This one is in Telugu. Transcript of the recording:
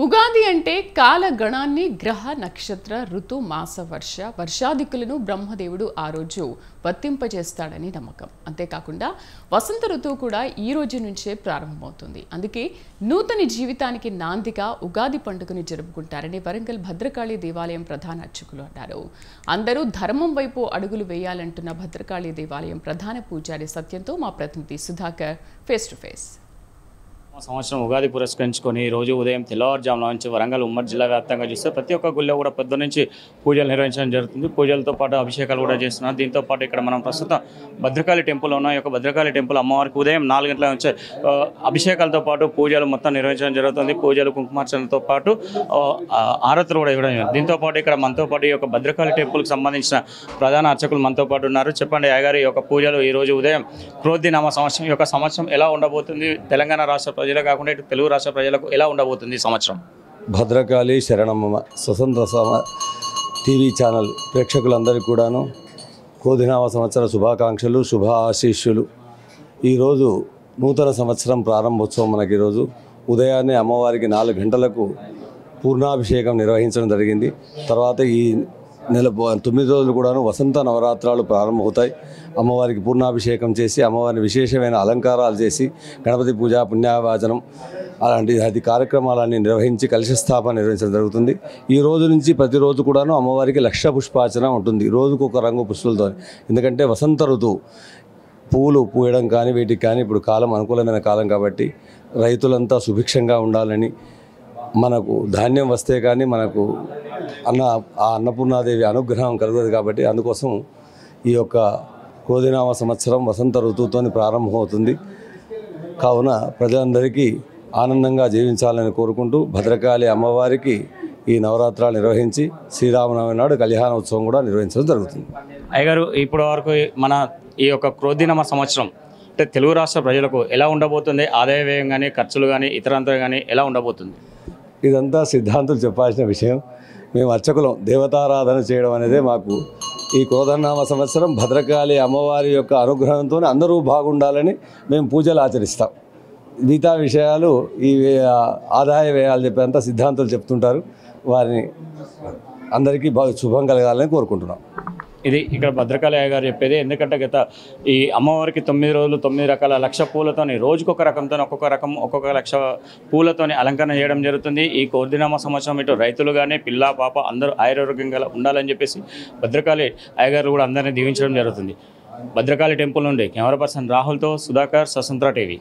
ఉగాది అంటే కాల గణాన్ని గ్రహ నక్షత్ర ఋతు మాస వర్షాదికులను బ్రహ్మదేవుడు ఆ రోజు వర్తింపజేస్తాడని నమ్మకం. అంతేకాకుండా వసంత ఋతువు కూడా ఈ రోజు నుంచే ప్రారంభమవుతుంది. అందుకే నూతన జీవితానికి నాందిగా ఉగాది పండుగను జరుపుకుంటారని వరంగల్ భద్రకాళి దేవాలయం ప్రధాన అర్చకులు అన్నారు. అందరూ ధర్మం వైపు అడుగులు వేయాలంటున్న భద్రకాళి దేవాలయం ప్రధాన పూజారి సత్యంతో మా ప్రతినిధి సుధాకర్ ఫేస్ టు ఫేస్. సంవత్సరం ఉగాది పురస్కరించుకొని రోజు ఉదయం తెల్లవారుజామున నుంచి వరంగల్ ఉమ్మడి జిల్లా వ్యాప్తంగా చూస్తే ప్రతి ఒక్క గుళ్ళో కూడా పొద్దు నుంచి పూజలు నిర్వహించడం జరుగుతుంది. పూజలతో పాటు అభిషేకాలు కూడా చేస్తున్నారు. దీంతో పాటు ఇక్కడ మనం ప్రస్తుతం భద్రకాళి టెంపుల్ ఉన్న యొక్క భద్రకాళి టెంపుల్ అమ్మవారికి ఉదయం 4 గంటల నుంచి అభిషేకాలతో పాటు పూజలు మొత్తం నిర్వహించడం జరుగుతుంది. పూజలు కుంకుమార్చనలతో పాటు ఆరతులు కూడా ఇవ్వడం జరుగుతుంది. దీంతో పాటు ఇక్కడ మనతో పాటు ఈ యొక్క భద్రకాళి టెంపుల్కి సంబంధించిన ప్రధాన అర్చకులు మనతో పాటు ఉన్నారు. చెప్పండి అయ్యగారు, ఈ యొక్క పూజలు ఈ రోజు ఉదయం క్రోధినామ సంవత్సరం యొక్క సంవత్సరం ఎలా ఉండబోతుంది? తెలంగాణ రాష్ట్ర ప్రజలు కాకుండా ఇటు తెలుగు రాష్ట్ర ప్రజలకు ఎలా ఉండబోతుంది ఈ సంవత్సరం? భద్రకాళి శరణమ్మ స్వతంత్ర టీవీ ఛానల్ ప్రేక్షకులందరికీ కూడాను క్రోధినామ సంవత్సర శుభాకాంక్షలు, శుభ ఆశీస్సులు. ఈరోజు నూతన సంవత్సరం ప్రారంభోత్సవం. మనకి ఈరోజు ఉదయాన్నే అమ్మవారికి 4 గంటలకు పూర్ణాభిషేకం నిర్వహించడం జరిగింది. తర్వాత ఈ నెల 9 రోజులు కూడాను వసంత నవరాత్రాలు ప్రారంభమవుతాయి. అమ్మవారికి పూర్ణాభిషేకం చేసి అమ్మవారిని విశేషమైన అలంకారాలు చేసి గణపతి పూజ, పుణ్యావాచనం అలాంటి కార్యక్రమాలన్నీ నిర్వహించి కలశస్థాపన నిర్వహించడం జరుగుతుంది. ఈ రోజు నుంచి ప్రతిరోజు కూడాను అమ్మవారికి 1,00,000 పుష్పార్చన ఉంటుంది, రోజుకు ఒక రంగు పుష్పలతో. ఎందుకంటే వసంత ఋతువు పువ్వులు పూయడం కానీ వీటికి కానీ ఇప్పుడు కాలం అనుకూలమైన కాలం కాబట్టి రైతులంతా సుభిక్షంగా ఉండాలని, మనకు ధాన్యం వస్తే కానీ మనకు అన్నపూర్ణాదేవి అనుగ్రహం కలుగుతుంది కాబట్టి అందుకోసం ఈ యొక్క క్రోధినామ సంవత్సరం వసంత ఋతువుతో ప్రారంభమవుతుంది. కావున ప్రజలందరికీ ఆనందంగా జీవించాలని కోరుకుంటూ భద్రకాళి అమ్మవారికి ఈ నవరాత్రాలు నిర్వహించి శ్రీరామనవమి నాడు కళ్యాణ ఉత్సవం కూడా నిర్వహించడం జరుగుతుంది. అయ్యగారు, ఇప్పటి వరకు మన ఈ యొక్క క్రోధినామ సంవత్సరం అంటే తెలుగు రాష్ట్ర ప్రజలకు ఎలా ఉండబోతుంది? ఆదాయ వ్యయం కానీ, ఖర్చులు కానీ, ఇతరంతా కానీ ఎలా ఉండబోతుంది? ఇదంతా సిద్ధాంతులు చెప్పాల్సిన విషయం. మేము అర్చకులం, దేవతారాధన చేయడం అనేదే మాకు ఈ క్రోధనామ సంవత్సరం భద్రకాళి అమ్మవారి యొక్క అనుగ్రహంతో అందరూ బాగుండాలని మేము పూజలు ఆచరిస్తాం. మిగతా విషయాలు ఈ ఆదాయ వ్యయాలు చెప్పేంత సిద్ధాంతులు చెప్తుంటారు. వారిని అందరికీ బాగా శుభం కలగాలని కోరుకుంటున్నాం. ఇది ఇక్కడ భద్రకాళి అయ్యగారు చెప్పేది. ఎందుకంటే గత ఈ అమ్మవారికి 9 రోజులు 9 రకాల 1,00,000 పూలతోని రోజుకొక రకంతో ఒక్కొక్క 1,00,000 పూలతోని అలంకరణ చేయడం జరుగుతుంది. ఈ క్రోధినామ సంవత్సరం ఇటు రైతులు కానీ పిల్ల పాప అందరూ ఆరోగ్యంగా ఉండాలని చెప్పేసి భద్రకాళి అయ్యగారు కూడా అందరినీ దీవించడం జరుగుతుంది. భద్రకాళి టెంపుల్ నుండి కెమెరా పర్సన్ రాహుల్తో సుధాకర్, స్వతంత్ర టీవీ.